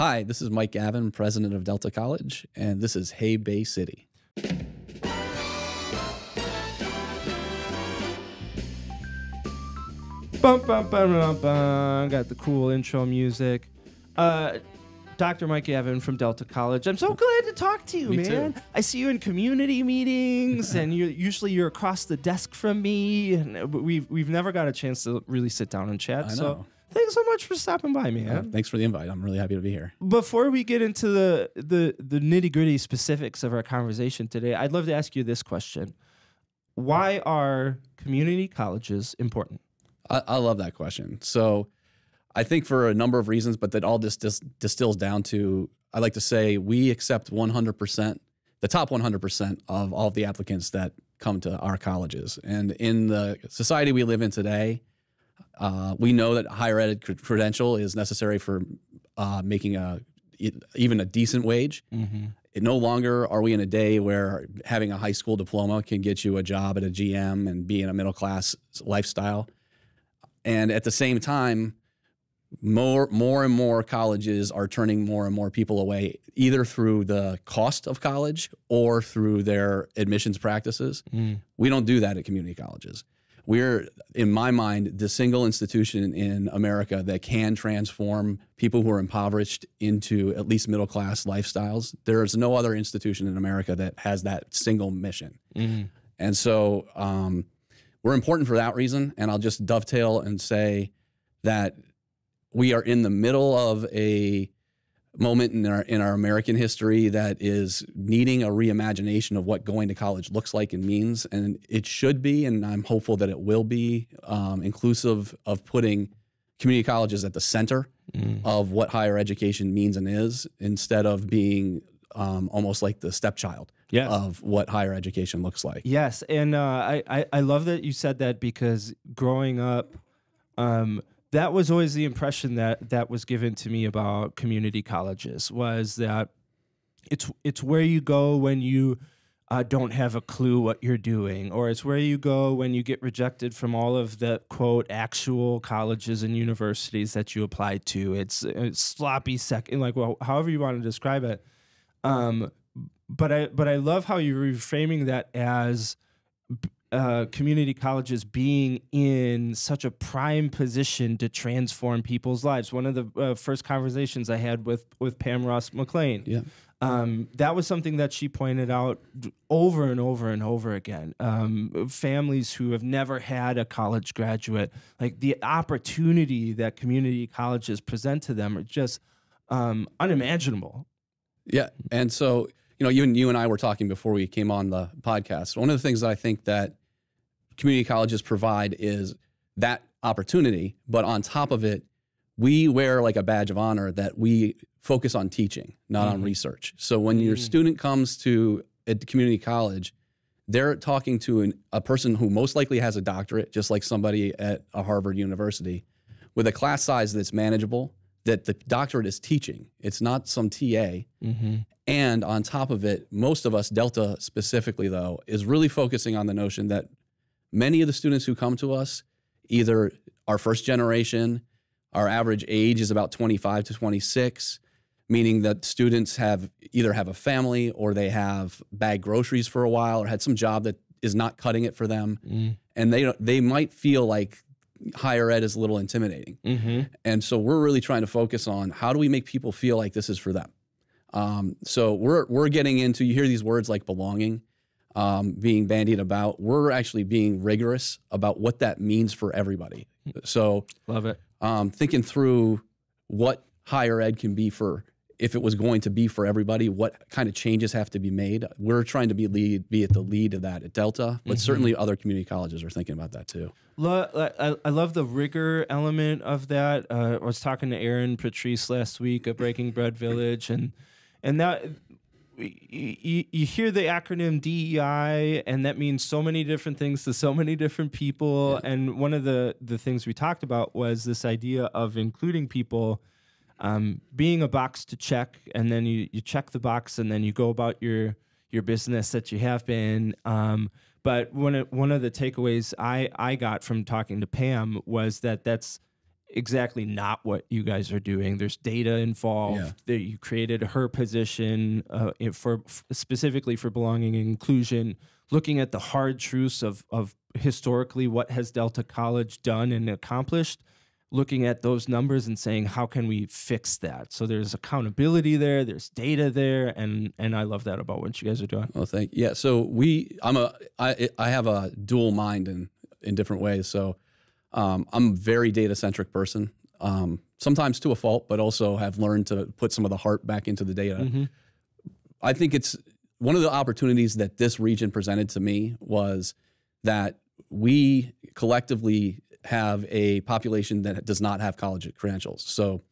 Hi, this is Mike Gavin, president of Delta College, and this is Hey Bay City. Bum, bum, bum, bum, bum. Got the cool intro music. Dr. Mike Gavin from Delta College. I'm so glad to talk to you, Me man. too. I see you in community meetings, and you're across the desk from me, and we've never got a chance to really sit down and chat. I know. So thanks so much for stopping by, man. Thanks for the invite. I'm really happy to be here. Before we get into the nitty-gritty specifics of our conversation today, I'd love to ask you this question. Why are community colleges important? I love that question. So I think for a number of reasons, but that all just distills down to, I like to say we accept 100%, the top 100% of all of the applicants that come to our colleges. And in the society we live in today, we know that higher ed credential is necessary for making even a decent wage. Mm-hmm. No longer are we in a day where having a high school diploma can get you a job at a GM and be in a middle class lifestyle. And at the same time, more and more colleges are turning more and more people away, either through the cost of college or through their admissions practices. We don't do that at community colleges. We're, in my mind, the single institution in America that can transform people who are impoverished into at least middle-class lifestyles. There's no other institution in America that has that single mission. And so we're important for that reason. And I'll just dovetail and say that we are in the middle of a moment in our American history that is needing a reimagination of what going to college looks like and means. And it should be, and I'm hopeful that it will be, inclusive of putting community colleges at the center of what higher education means and is, instead of being almost like the stepchild of what higher education looks like. Yes, and I love that you said that, because growing up, that was always the impression that was given to me about community colleges, was that it's where you go when you don't have a clue what you're doing, or it's where you go when you get rejected from all of the, quote, actual colleges and universities that you applied to. It's sloppy second, like, well, however you want to describe it. But I love how you're reframing that as community colleges being in such a prime position to transform people's lives. One of the first conversations I had with Pam Ross McLean, that was something that she pointed out over and over and over again. Families who have never had a college graduate, like the opportunity that community colleges present to them are just unimaginable. Yeah, and so, you and I were talking before we came on the podcast. One of the things that I think that community colleges provide is that opportunity, but on top of it, we wear like a badge of honor that we focus on teaching, not on research. So when your student comes to a community college, they're talking to a person who most likely has a doctorate, just like somebody at a Harvard University, with a class size that's manageable, that the doctorate is teaching. It's not some TA. And on top of it, most of us, Delta specifically though, is really focusing on the notion that many of the students who come to us either are first generation, our average age is about 25 to 26, meaning that students either have a family or they have bagged groceries for a while or had some job that is not cutting it for them. And they might feel like higher ed is a little intimidating. And so we're really trying to focus on how do we make people feel like this is for them. So we're getting into, you hear these words like belonging being bandied about. We're actually being rigorous about what that means for everybody. So Love it. Thinking through what higher ed can be for, if it was going to be for everybody, what kind of changes have to be made. We're trying to be at the lead of that at Delta, but certainly other community colleges are thinking about that too. I love the rigor element of that. I was talking to Aaron Patrice last week at Breaking Bread Village, and that you hear the acronym DEI, and that means so many different things to so many different people. And one of the things we talked about was this idea of including people being a box to check, and then you check the box, and then you go about your business that you have been. But one of the takeaways I got from talking to Pam was that that's exactly not what you guys are doing. There's data involved. That you created her position specifically for belonging and inclusion, looking at the hard truths of historically what has Delta College done and accomplished, looking at those numbers and saying, how can we fix that? So there's accountability there, there's data there, and I love that about what you guys are doing. Well, thank you. Yeah. So I have a dual mind in different ways. So I'm a very data centric person, sometimes to a fault, but also have learned to put some of the heart back into the data. Mm-hmm. I think it's one of the opportunities that this region presented to me was that we collectively have a population that does not have college credentials. So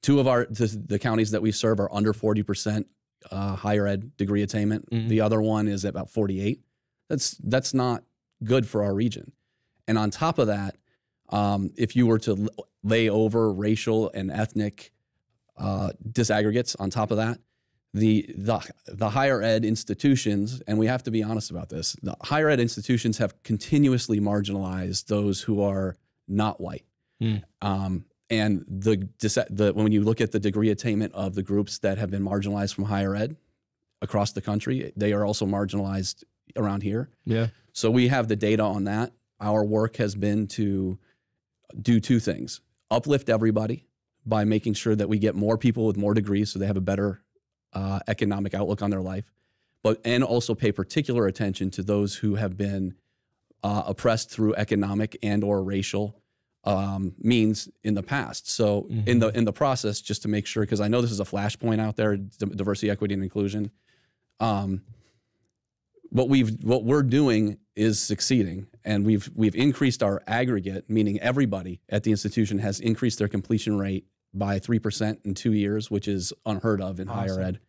two of the counties that we serve are under 40% higher ed degree attainment. Mm-hmm. The other one is about 48. That's not good for our region. And on top of that, if you were to lay over racial and ethnic disaggregates on top of that, the higher ed institutions, and we have to be honest about this, the higher ed institutions have continuously marginalized those who are not white. And when you look at the degree attainment of the groups that have been marginalized from higher ed across the country, they are also marginalized around here. Yeah. So we have the data on that. Our work has been to do two things: uplift everybody by making sure that we get more people with more degrees so they have a better economic outlook on their life, and also pay particular attention to those who have been oppressed through economic and or racial means in the past. So in the process, just to make sure, because I know this is a flashpoint out there, diversity, equity, and inclusion. What we're doing is succeeding, and we've increased our aggregate, meaning everybody at the institution has increased their completion rate by 3% in 2 years, which is unheard of in higher ed.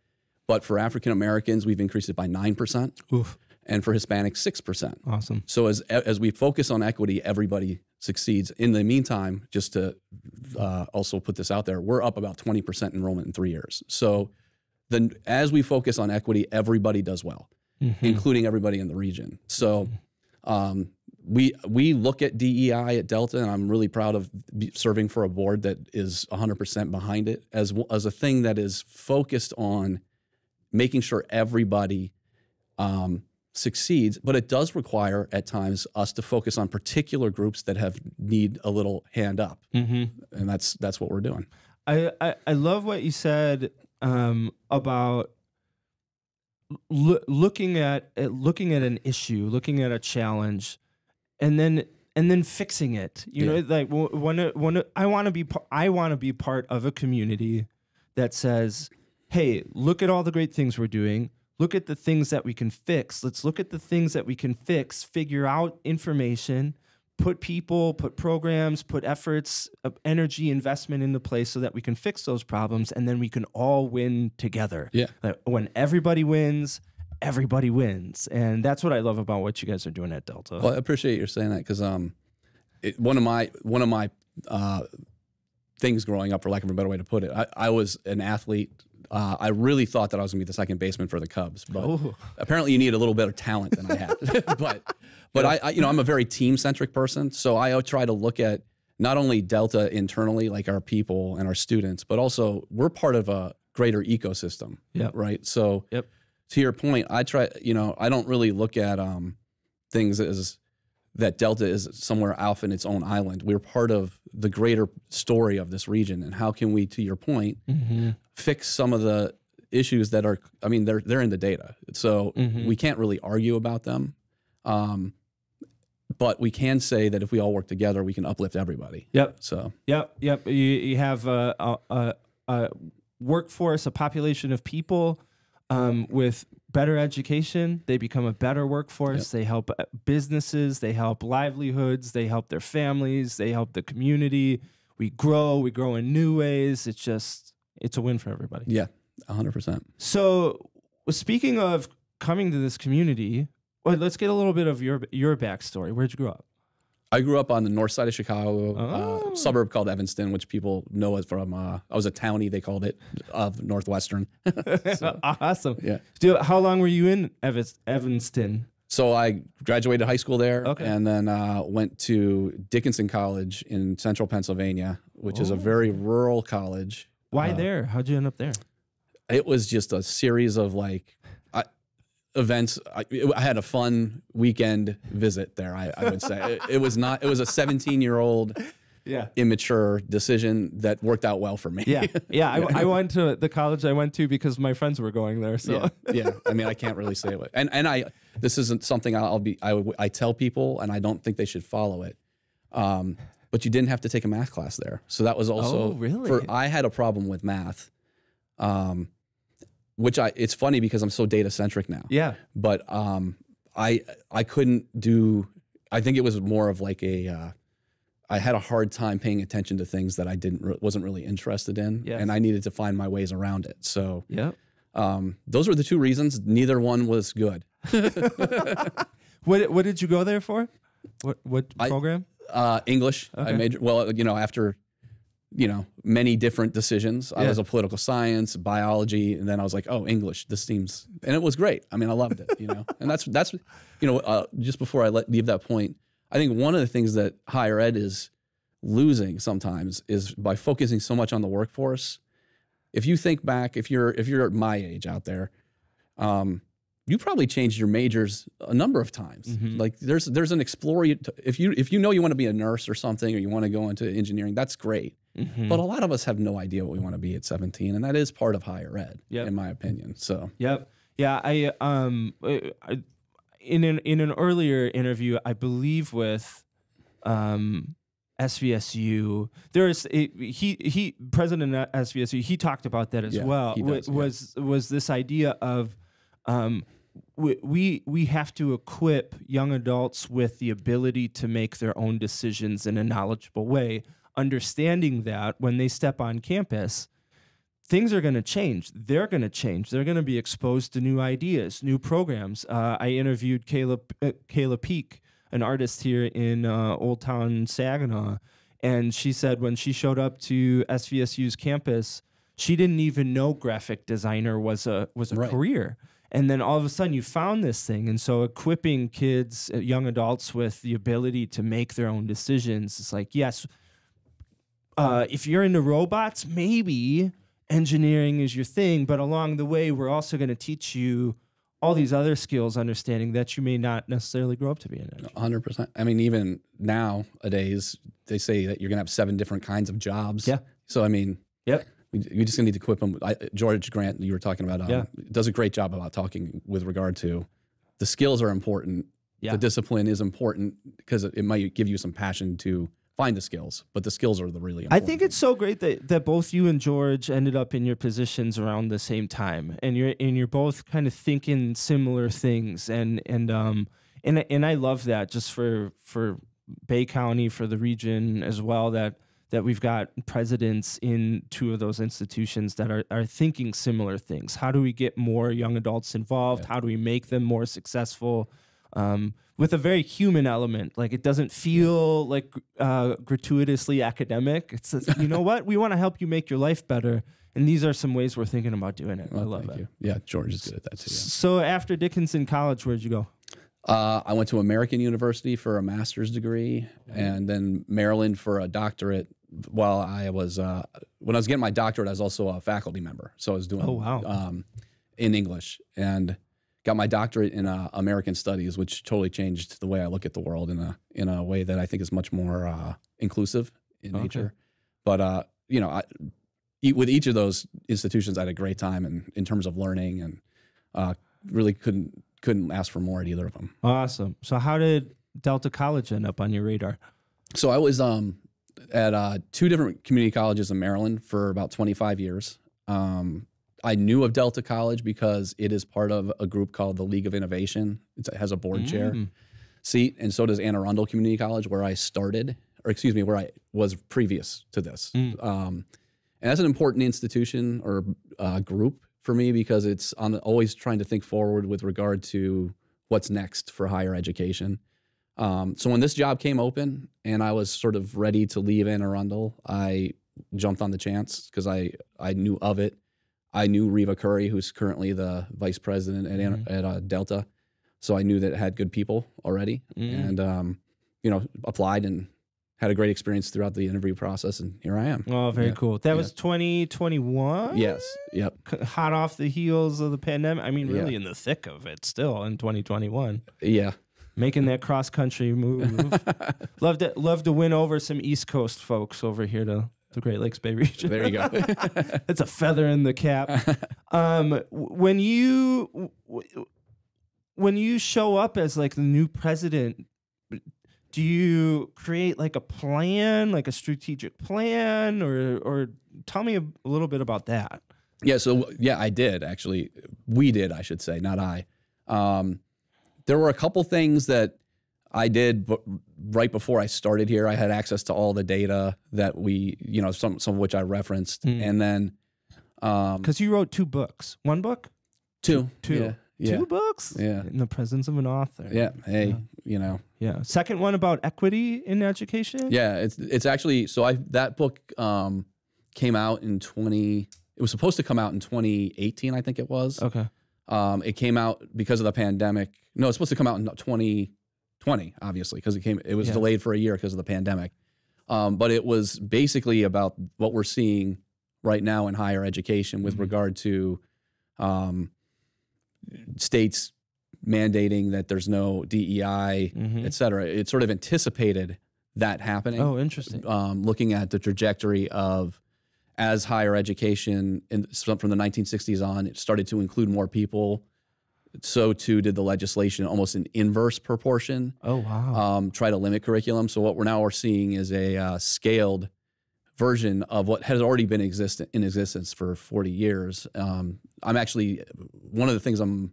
But for African Americans, we've increased it by 9%. Oof. And for Hispanics, 6%. Awesome. So as we focus on equity, everybody succeeds. In the meantime, just to also put this out there, we're up about 20% enrollment in 3 years. So then as we focus on equity, everybody does well, including everybody in the region. So we look at DEI at Delta, and I'm really proud of serving for a board that is 100% behind it as a thing that is focused on making sure everybody succeeds. But it does require at times us to focus on particular groups that need a little hand up, and that's what we're doing. I love what you said about looking at an issue, looking at a challenge, and then fixing it. You know, like when I want to be part of a community that says, "Hey, look at all the great things we're doing. Look at the things that we can fix. Let's look at the things that we can fix. Figure out information." Put people, put programs, put efforts, energy, investment into place so that we can fix those problems, and then we can all win together. Yeah. Like when everybody wins, and that's what I love about what you guys are doing at Delta. Well, I appreciate you saying that, because one of my things growing up, for lack of a better way to put it, I was an athlete. I really thought that I was going to be the second baseman for the Cubs, but apparently you need a little bit of talent than I had. But I'm a very team-centric person, so I try to look at not only Delta internally, like our people and our students, but also we're part of a greater ecosystem, right? So to your point, I don't really look at things as that Delta is somewhere off in its own island. We're part of the greater story of this region, and how can we, to your point, fix some of the issues that are, they're in the data. So we can't really argue about them. But we can say that if we all work together, we can uplift everybody. So. You have a workforce, a population of people with better education. They become a better workforce. They help businesses. They help livelihoods. They help their families. They help the community. We grow in new ways. It's a win for everybody. Yeah, 100%. So speaking of coming to this community, let's get a little bit of your backstory. Where'd you grow up? I grew up on the north side of Chicago, suburb called Evanston, which people know as from, I was a townie, they called it, of Northwestern. So, awesome. Yeah. How long were you in Evanston? So I graduated high school there, Okay. and then went to Dickinson College in central Pennsylvania, which is a very rural college. Why there? How'd you end up there? It was just a series of events. I had a fun weekend visit there. I would say it was not. It was a 17-year-old. Yeah. Immature decision that worked out well for me. Yeah. I went to the college I went to because my friends were going there. So yeah. I mean, I can't really say it. And this isn't something I tell people, and I don't think they should follow it. But you didn't have to take a math class there, so that was also really. I had a problem with math, which it's funny because I'm so data centric now. Yeah. But I couldn't do. I think it was more of like I had a hard time paying attention to things that I wasn't really interested in, and I needed to find my ways around it. So, those were the two reasons. Neither one was good. What did you go there for? What program? English. Okay. I majored. Well, after many different decisions, I was a political science, biology, and then I was like, oh, English. This seems, and it was great. I mean, I loved it. And that's just before I leave that point. I think one of the things that higher ed is losing sometimes is by focusing so much on the workforce. If you think back, if you're my age out there, you probably changed your majors a number of times. Mm-hmm. Like there's an if you know you want to be a nurse or something, or you want to go into engineering, that's great. Mm-hmm. But a lot of us have no idea what we want to be at 17, and that is part of higher ed, Yep. in my opinion. So yeah, I in an earlier interview, I believe with SVSU, he president of SVSU, he talked about that as well. He does, was this idea of we have to equip young adults with the ability to make their own decisions in a knowledgeable way, understanding that when they step on campus, things are going to change. They're going to change. They're going to be exposed to new ideas, new programs. I interviewed Kayla Peak, an artist here in Old Town Saginaw, and she said when she showed up to SVSU's campus, she didn't even know graphic designer was a career. And then all of a sudden you found this thing. And so equipping kids, young adults with the ability to make their own decisions, it's like, yes, if you're into robots, maybe engineering is your thing, but along the way, we're also going to teach you all these other skills, understanding that you may not necessarily grow up to be an engineer. 100%. I mean, even nowadays, they say that you're going to have 7 different kinds of jobs. Yeah. So, I mean, Yep. you just need to equip them. George Grant, you were talking about, does a great job about talking with regard to the skills are important. Yeah. The discipline is important because it might give you some passion to find the skills, but the skills are the really important. I think it's so great that both you and George ended up in your positions around the same time, and you're both kind of thinking similar things, and I love that just for Bay County, for the region as well, that we've got presidents in 2 of those institutions that are thinking similar things. How do we get more young adults involved? How do we make them more successful? With a very human element. Like, it doesn't feel like gratuitously academic. It's you know what? We want to help you make your life better, and these are some ways we're thinking about doing it. I love that. You. Yeah, George is good at that too. Yeah. So after Dickinson College, where'd you go? I went to American University for a master's degree, and then Maryland for a doctorate. While I was when I was getting my doctorate, I was also a faculty member, so I was doing in English, and got my doctorate in American Studies, which totally changed the way I look at the world in a way that I think is much more inclusive in nature. But with each of those institutions, I had a great time in terms of learning, and really couldn't ask for more at either of them. Awesome. So how did Delta College end up on your radar? So I was at 2 different community colleges in Maryland for about 25 years. I knew of Delta College because it is part of a group called the League of Innovation. It has a board chair seat, and so does Anne Arundel Community College, where I started, where I was previous to this. And that's an important institution or group for me because I'm always trying to think forward with regard to what's next for higher education. So when this job came open and I was sort of ready to leave Anne Arundel, I jumped on the chance because I knew of it. I knew Reva Curry, who's currently the vice president at Delta. So I knew that it had good people already, and applied and had a great experience throughout the interview process, and here I am. Oh, very cool. That was 2021? Yes. Yep. Hot off the heels of the pandemic. I mean, really in the thick of it still in 2021. Yeah. Making that cross-country move. Love to win over some East Coast folks over here to the Great Lakes Bay region. There you go. It's a feather in the cap. When you show up as like the new president, do you create like a plan, like a strategic plan, or tell me a little bit about that? Yeah. So I did actually. We did, I should say, not I. There were a couple things that I did right before I started here. I had access to all the data that some of which I referenced, and then because you wrote 2 books, 1 book, 2. Yeah. 2 books, in the presence of an author. Yeah. Hey, Second one about equity in education. Yeah, it's actually that book came out in It was supposed to come out in 2018, I think it was. Okay. It came out because of the pandemic. No, it's supposed to come out in 2020, obviously, because it was delayed for a year because of the pandemic. But it was basically about what we're seeing right now in higher education with regard to states mandating that there's no DEI, et cetera. It sort of anticipated that happening. Oh, interesting. Looking at the trajectory of as higher education from the 1960s on, it started to include more people. So too did the legislation, almost in inverse proportion. Oh, wow. Try to limit curriculum. So what we're seeing is a scaled version of what has already been in existence for 40 years. I'm actually, one of the things I'm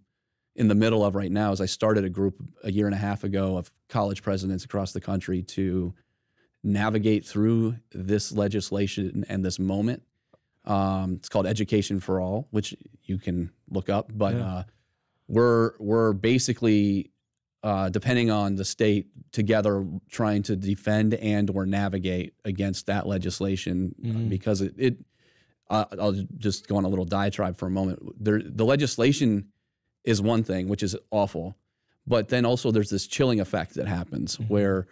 in the middle of right now is I started a group a year and a half ago of college presidents across the country to navigate through this legislation and this moment. It's called Education for All, which you can look up, but we're basically depending on the state together trying to defend and or navigate against that legislation because I'll just go on a little diatribe for a moment. The legislation is one thing, which is awful, but then also there's this chilling effect that happens where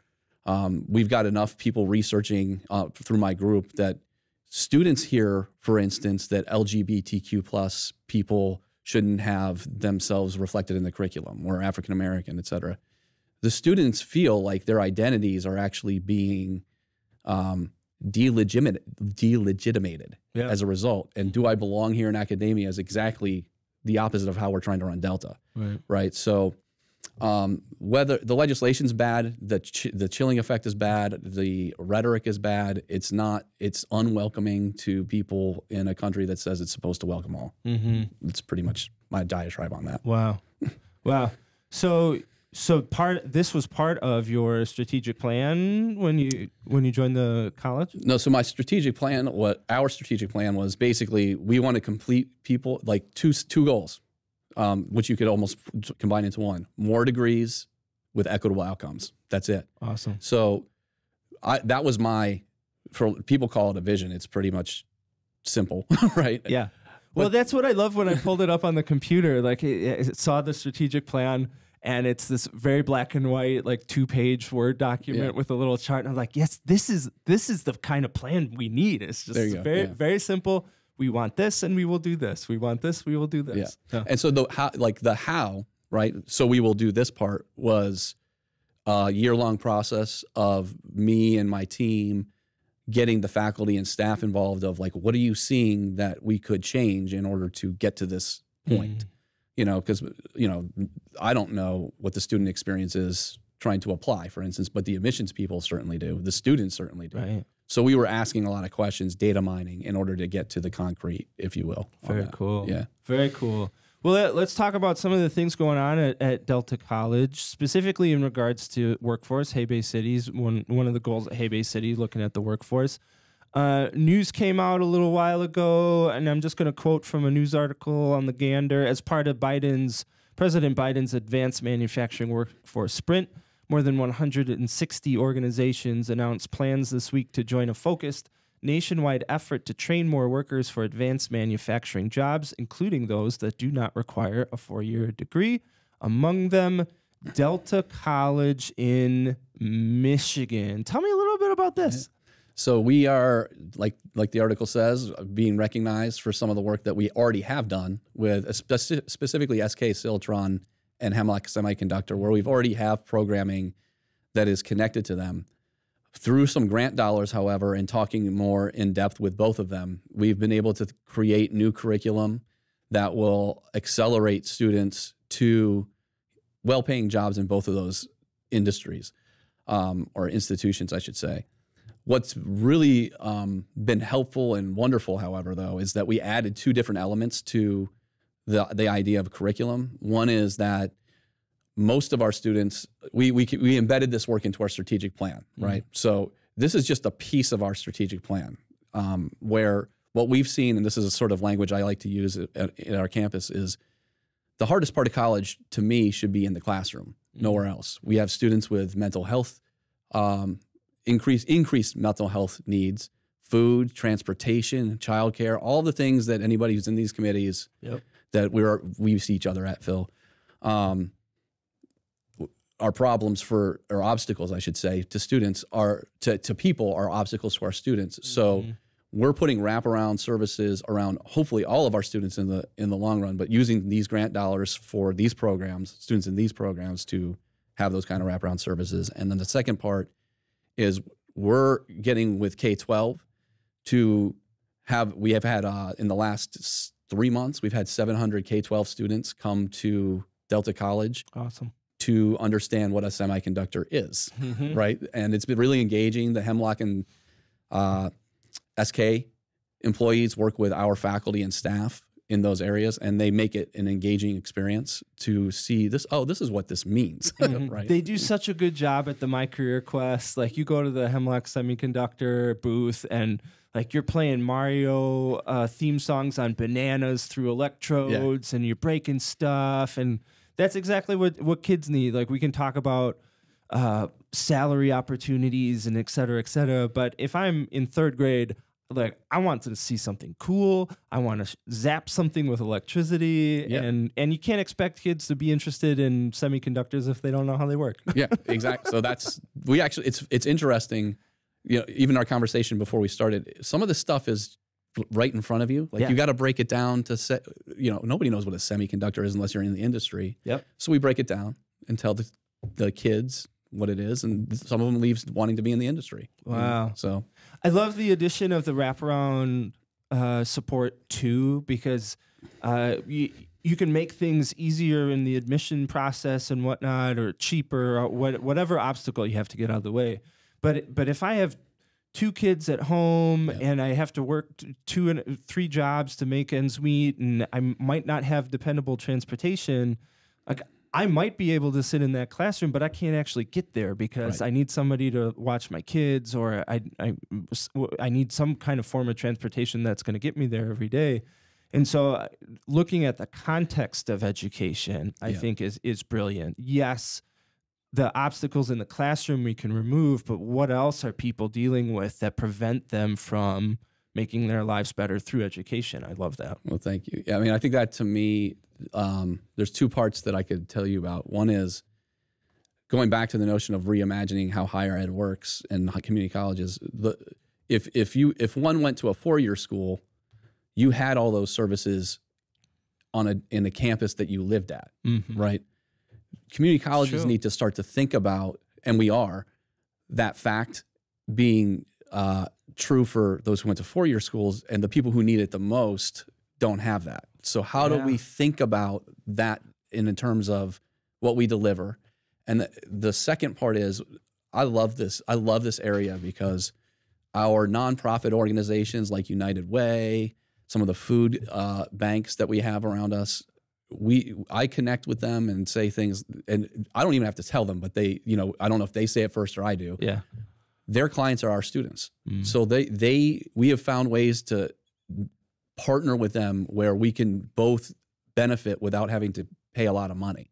we've got enough people researching through my group that students here, for instance, that LGBTQ plus people shouldn't have themselves reflected in the curriculum, or African American, et cetera. The students feel like their identities are actually being delegitimated as a result. And do I belong here in academia is exactly the opposite of how we're trying to run Delta, right? So whether the legislation's bad, the chilling effect is bad, the rhetoric is bad, it's unwelcoming to people in a country that says it's supposed to welcome all. It's pretty much my diatribe on that. Wow. So this was part of your strategic plan when you joined the college? No, so our strategic plan was basically we want to complete people like two goals. Which you could almost combine into one: more degrees with equitable outcomes. That's it. Awesome. So that was for people call it a vision. It's pretty much simple, right? Yeah. Well, that's what I love when I pulled it up on the computer. Like it saw the strategic plan, and it's this very black and white, like 2-page Word document with a little chart. And I'm like, yes, this is the kind of plan we need. It's just very simple. We want this, and we will do this. We want this, we will do this. Yeah. And so the how, right? So we will do this part was a year-long process of me and my team getting the faculty and staff involved of like, what are you seeing that we could change in order to get to this point? Because, I don't know what the student experience is trying to apply, for instance, but the admissions people certainly do. The students certainly do. Right. So we were asking a lot of questions, data mining, in order to get to the concrete, if you will. Very cool. Yeah. Very cool. Well, let's talk about some of the things going on at Delta College, specifically in regards to workforce. Hay Bay City's one of the goals at Hay Bay City, looking at the workforce. News came out a little while ago, and I'm just going to quote from a news article on the Gander. As part of President Biden's advanced manufacturing workforce sprint, more than 160 organizations announced plans this week to join a focused nationwide effort to train more workers for advanced manufacturing jobs, including those that do not require a 4-year degree. among them Delta College in Michigan. Tell me a little bit about this. So we are, like the article says, being recognized for some of the work that we already have done with specifically SK Siltron and Hemlock Semiconductor, where we've already have programming that is connected to them. Through some grant dollars, however, and talking more in depth with both of them, we've been able to create new curriculum that will accelerate students to well-paying jobs in both of those industries, or institutions, I should say. What's really been helpful and wonderful, however, though, is that we added two different elements to the idea of curriculum. One is that most of our students, we embedded this work into our strategic plan, right? So this is just a piece of our strategic plan, where what we've seen, and this is a sort of language I like to use at our campus, is the hardest part of college, to me, should be in the classroom, nowhere else. We have students with mental health, increased mental health needs, food, transportation, childcare, all the things that anybody who's in these committees that we see each other at, Phil, our problems or obstacles, I should say, to students to people are obstacles to our students. So we're putting wraparound services around hopefully all of our students in the long run, but using these grant dollars for these programs, students in these programs, to have those kind of wraparound services. And then the second part is we're getting with K-12 to have, we have had in the last 3 months, we've had 700 K-12 students come to Delta College. Awesome. To understand what a semiconductor is, right? And it's been really engaging. The Hemlock and SK employees work with our faculty and staff in those areas, and they make it an engaging experience to see this. Oh, this is what this means, right? They do such a good job at the My Career Quest. Like, you go to the Hemlock Semiconductor booth and like you're playing Mario theme songs on bananas through electrodes, and you're breaking stuff, and that's exactly what kids need. Like, we can talk about salary opportunities and et cetera, but if I'm in third grade, like, I want to see something cool. I want to zap something with electricity, and you can't expect kids to be interested in semiconductors if they don't know how they work. Yeah, exactly. So it's interesting. You know, even our conversation before we started, some of the stuff is right in front of you. Like, you got to break it down to set, nobody knows what a semiconductor is unless you're in the industry. So we break it down and tell the kids what it is, and some of them leaves wanting to be in the industry. Wow. So I love the addition of the wraparound support too, because you can make things easier in the admission process and whatnot, or cheaper, or whatever obstacle you have to get out of the way. But if I have 2 kids at home and I have to work 2 and 3 jobs to make ends meet, and I might not have dependable transportation, like, I might be able to sit in that classroom, but I can't actually get there because I need somebody to watch my kids, or I need some kind of form of transportation that's going to get me there every day. And so looking at the context of education, I think is brilliant. Yes, the obstacles in the classroom we can remove, but what else are people dealing with that prevent them from making their lives better through education? I love that. Well, thank you. Yeah, I mean, I think that, to me, there's 2 parts that I could tell you about. One is going back to the notion of reimagining how higher ed works and community colleges. If one went to a 4-year school, you had all those services in the campus that you lived at, right? Community colleges need to start to think about, and we are, that fact being true for those who went to 4-year schools, and the people who need it the most don't have that. So how do we think about that in terms of what we deliver? And the second part is, I love this area because our nonprofit organizations like United Way, some of the food banks that we have around us, I connect with them and say things, and I don't even have to tell them, but they, I don't know if they say it first or I do. Yeah. Their clients are our students. So we have found ways to partner with them where we can both benefit without having to pay a lot of money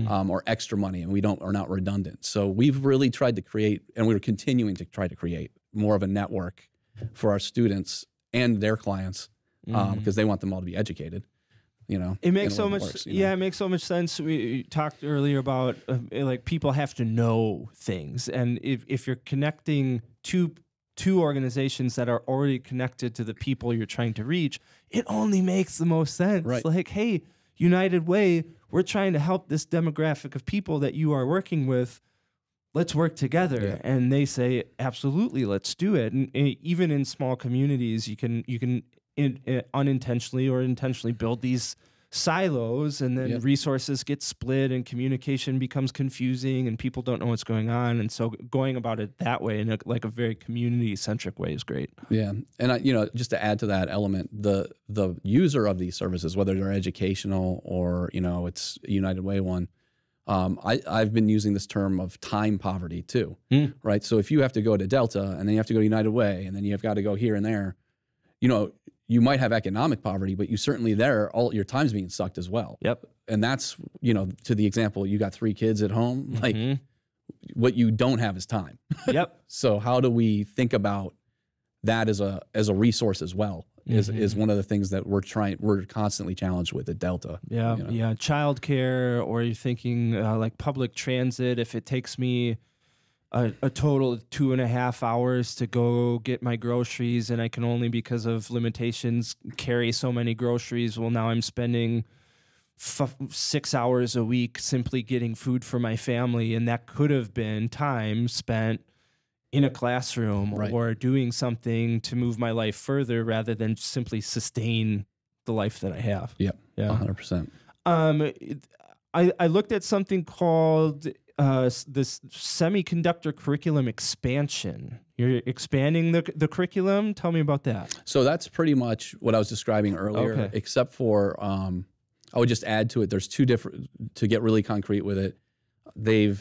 or extra money, and are not redundant. So we've really tried to create, and we're continuing to try to create more of a network for our students and their clients, because they want them all to be educated. you know. It makes in a so way that much, works, you know? it makes so much sense. We talked earlier about like people have to know things, and if you're connecting two organizations that are already connected to the people you're trying to reach, it only makes the most sense. Right. Like, hey, United Way, we're trying to help this demographic of people that you are working with. Let's work together. Yeah. And they say, absolutely, let's do it. And even in small communities, you can unintentionally or intentionally build these silos, and then Yep. resources get split and communication becomes confusing and people don't know what's going on. And so going about it that way in like a very community centric way is great. Yeah, and you know, just to add to that element, the user of these services, whether they're educational or you know it's a United Way one, I've been using this term of time poverty too, right? So if you have to go to Delta and then you have to go to United Way and then you've got to go here and there, you know, you might have economic poverty, but you certainly there all your time's being sucked as well. Yep. And that's, you know, to the example, you got 3 kids at home, like what you don't have is time. Yep. So how do we think about that as a resource as well? Is one of the things that we're constantly challenged with at Delta. Yeah, you know? yeah. Childcare, or you're thinking like public transit. If it takes me a total of 2.5 hours to go get my groceries, and I can only, because of limitations, carry so many groceries. Well, now I'm spending 6 hours a week simply getting food for my family, and that could have been time spent in a classroom Right. or doing something to move my life further rather than simply sustain the life that I have. Yep. Yeah. 100%. I looked at something called this semiconductor curriculum expansion. You're expanding the curriculum. Tell me about that. So that's pretty much what I was describing earlier, Okay. except for I would just add to it. There's 2 different, to get really concrete with it. The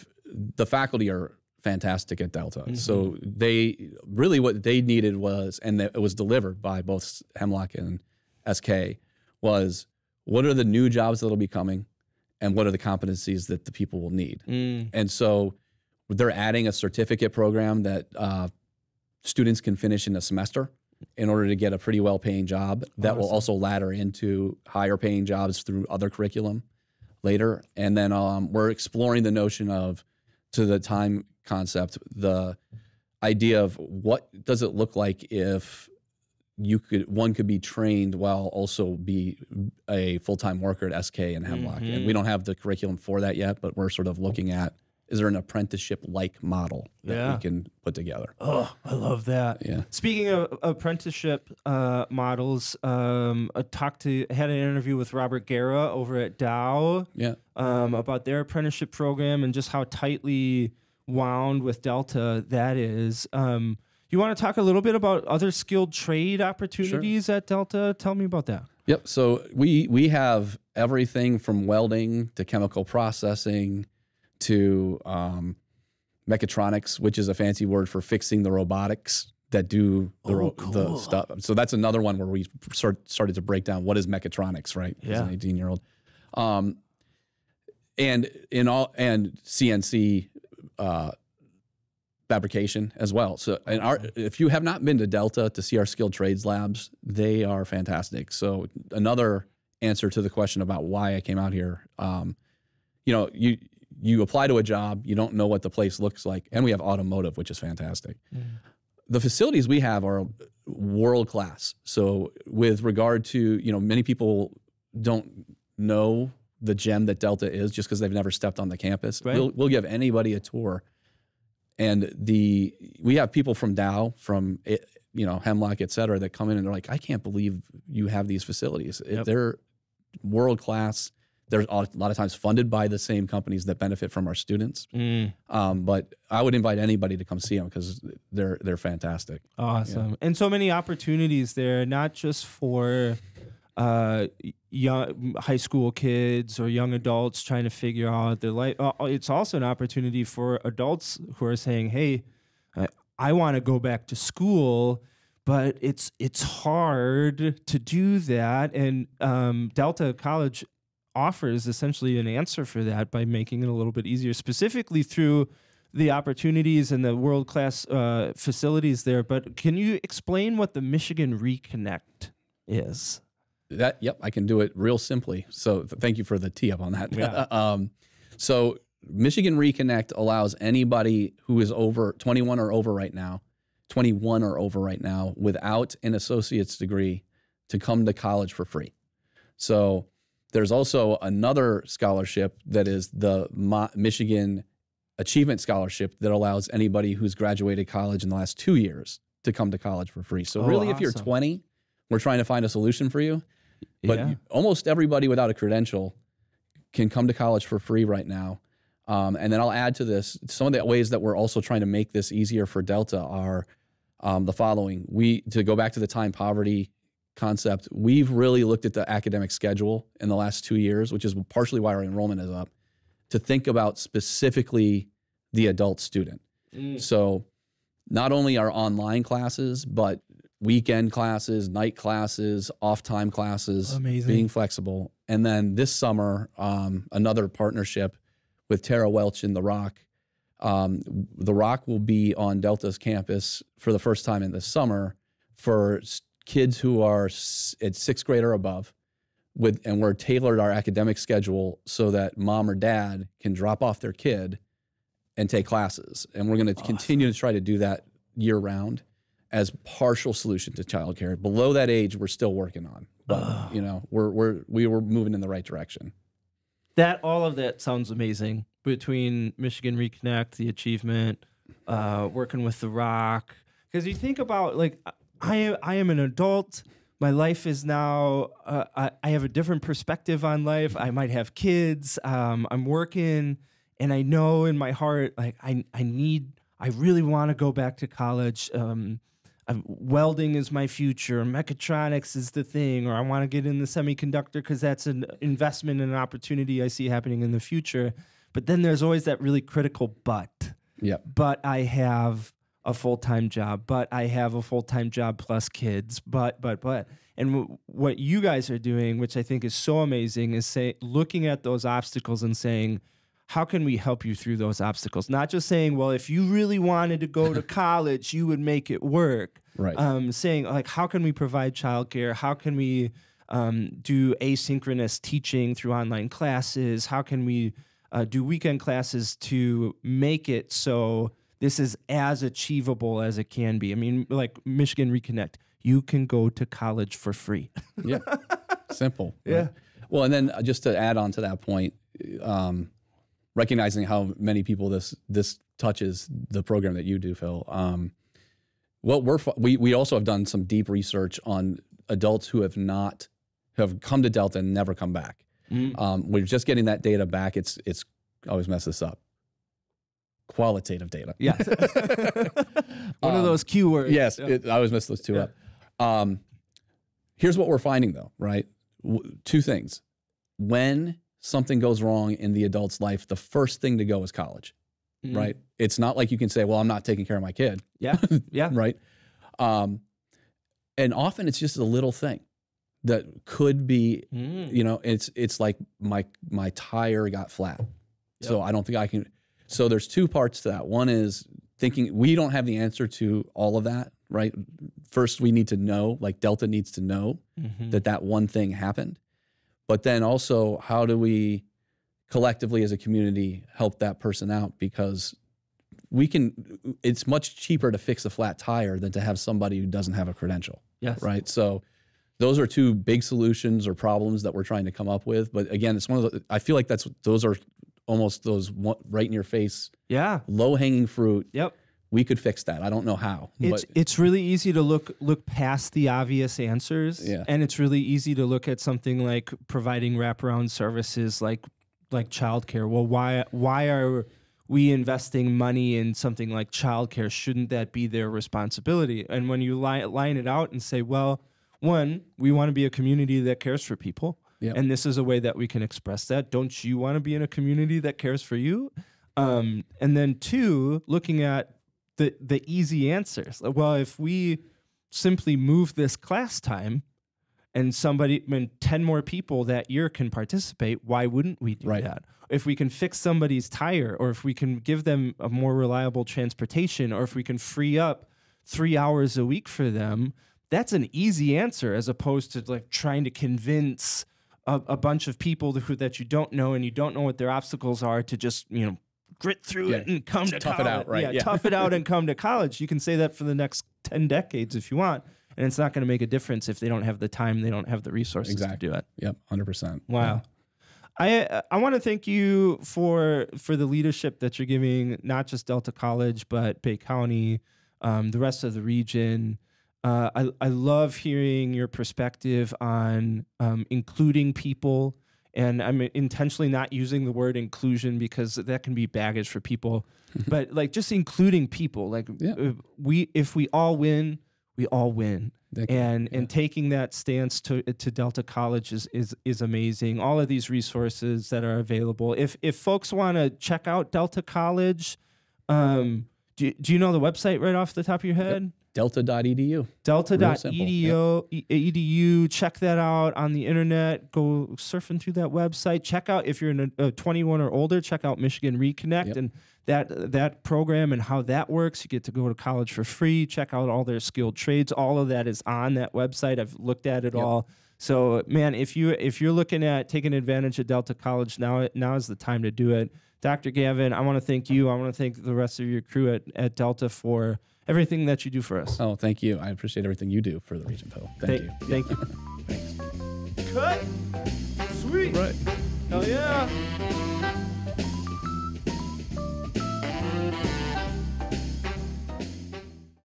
faculty are fantastic at Delta. So they really, what they needed was, and it was delivered by both Hemlock and SK, was what are the new jobs that'll be coming and what are the competencies that the people will need. And so they're adding a certificate program that students can finish in a semester in order to get a pretty well-paying job that will also ladder into higher paying jobs through other curriculum later. And then we're exploring the notion of, to the time concept, the idea of what does it look like if one could be trained while also be a full-time worker at SK and Hemlock. And we don't have the curriculum for that yet, but we're sort of looking at, is there an apprenticeship-like model that we can put together? Oh, I love that. Yeah. Speaking of apprenticeship models, I had an interview with Robert Guerra over at Dow Yeah. about their apprenticeship program and just how tightly wound with Delta that is. You want to talk a little bit about other skilled trade opportunities at Delta? Tell me about that. Yep. So we have everything from welding to chemical processing to mechatronics, which is a fancy word for fixing the robotics that do the stuff. So that's another one where we started to break down what is mechatronics, right? As an 18-year-old. And CNC fabrication as well. So, if you have not been to Delta to see our skilled trades labs, they are fantastic. So another answer to the question about why I came out here, you know, you apply to a job, you don't know what the place looks like, and we have automotive, which is fantastic. The facilities we have are world class. So with regard to, you know, many people don't know the gem that Delta is just because they've never stepped on the campus. Right. We'll give anybody a tour. And we have people from Dow, from Hemlock, et cetera, that come in and they're like, I can't believe you have these facilities. They're world class. They're a lot of times funded by the same companies that benefit from our students. But I would invite anybody to come see them because they're fantastic. Awesome. And so many opportunities there, not just for young high school kids or young adults trying to figure out their life. It's also an opportunity for adults who are saying, hey, I want to go back to school, but it's hard to do that. And Delta College offers essentially an answer for that by making it a little bit easier, specifically through the opportunities and the world-class facilities there. But can you explain what the Michigan Reconnect is? Yep, I can do it real simply. So thank you for the tee up on that. Yeah. So Michigan Reconnect allows anybody who is over 21 or over right now, without an associate's degree to come to college for free. So there's also another scholarship that is the Michigan Achievement Scholarship that allows anybody who's graduated college in the last 2 years to come to college for free. So really, if you're 20, we're trying to find a solution for you. But almost everybody without a credential can come to college for free right now. And then I'll add to this, some of the ways that we're also trying to make this easier for Delta are the following. To go back to the time poverty concept, we've really looked at the academic schedule in the last 2 years, which is partially why our enrollment is up, to think about specifically the adult student. So not only our online classes, but weekend classes, night classes, off-time classes, being flexible. And then this summer, another partnership with Tara Welch and The Rock. The Rock will be on Delta's campus for the first time in the summer for kids who are at 6th grade or above, and we're tailored our academic schedule so that mom or dad can drop off their kid and take classes. And we're going to continue to try to do that year round as partial solution to childcare. Below that age, we're still working on, but we were moving in the right direction. All of that sounds amazing. Between Michigan Reconnect, the Achievement, working with The Rock, because you think about, like, I am an adult. My life is now. I have a different perspective on life. I might have kids. I'm working, and I know in my heart, like, I really want to go back to college. Welding is my future. Mechatronics is the thing, or I want to get in the semiconductor because that's an investment and an opportunity I see happening in the future. But then there's always that really critical but. Yeah. But I have a full-time job. But I have a full-time job plus kids. But. And what you guys are doing, which I think is so amazing, is looking at those obstacles and saying, how can we help you through those obstacles? Not just saying, well, if you really wanted to go to college, you would make it work. Right. Saying, like, how can we provide childcare? How can we do asynchronous teaching through online classes? How can we do weekend classes to make it so this is as achievable as it can be? I mean, like Michigan Reconnect, you can go to college for free. Yeah. Simple. Yeah. Right? Well, and then just to add on to that point, recognizing how many people this touches the program that you do, Phil. We also have done some deep research on adults who have come to Delta and never come back. We're just getting that data back. It's I always mess this up. Qualitative data. Yeah. One of those keywords. Yes, I always mess those two up. Here's what we're finding, though. Right, two things. When something goes wrong in the adult's life, the first thing to go is college, right? It's not like you can say, well, I'm not taking care of my kid. Yeah. Yeah. Right. And often it's just a little thing that could be, it's like my tire got flat. Yep. So I don't think I can. So there's two parts to that. One is thinking we don't have the answer to all of that, right? First, we need to know, like Delta needs to know that one thing happened. But then also, how do we collectively as a community help that person out? Because it's much cheaper to fix a flat tire than to have somebody who doesn't have a credential. Yes. Right. So those are two big solutions or problems that we're trying to come up with. But again, it's one of the, I feel like those are almost those right in your face. Yeah. Low hanging fruit. Yep. We could fix that. I don't know how. It's really easy to look past the obvious answers. Yeah. And it's really easy to look at something like providing wraparound services like childcare. Well, why are we investing money in something like childcare? Shouldn't that be their responsibility? And when you line it out and say, well, one, we want to be a community that cares for people. Yep. And this is a way that we can express that. Don't you want to be in a community that cares for you? And then two, looking at the easy answers. Well, if we simply move this class time and 10 more people that year can participate, why wouldn't we do that? If we can fix somebody's tire, or if we can give them a more reliable transportation, or if we can free up 3 hours a week for them, that's an easy answer as opposed to like trying to convince a bunch of people that you don't know and you don't know what their obstacles are to just, grit through it and come to tough college. it out, right? Yeah, tough it out and come to college. You can say that for the next 10 decades if you want. And it's not going to make a difference if they don't have the time, they don't have the resources to do it. Yep, 100%. Wow. Yeah. I want to thank you for the leadership that you're giving, not just Delta College, but Bay County, the rest of the region. I love hearing your perspective on including people. And I'm intentionally not using the word inclusion because that can be baggage for people. But like just including people, like if we all win, we all win. And taking that stance to Delta College is amazing. All of these resources that are available. If folks want to check out Delta College, do you know the website right off the top of your head? Yep. Delta.edu. Delta.edu. Check that out on the internet. Go surfing through that website. Check out, if you're in a 21 or older, check out Michigan Reconnect and that program and how that works. You get to go to college for free. Check out all their skilled trades. All of that is on that website. I've looked at it all. So, man, if you're looking at taking advantage of Delta College, now is the time to do it. Dr. Gavin, I want to thank you. I want to thank the rest of your crew at Delta for everything that you do for us. Oh, thank you. I appreciate everything you do for the region, Phil. Thank you. Thank you. Thanks. Cut. Sweet. Right. Hell yeah.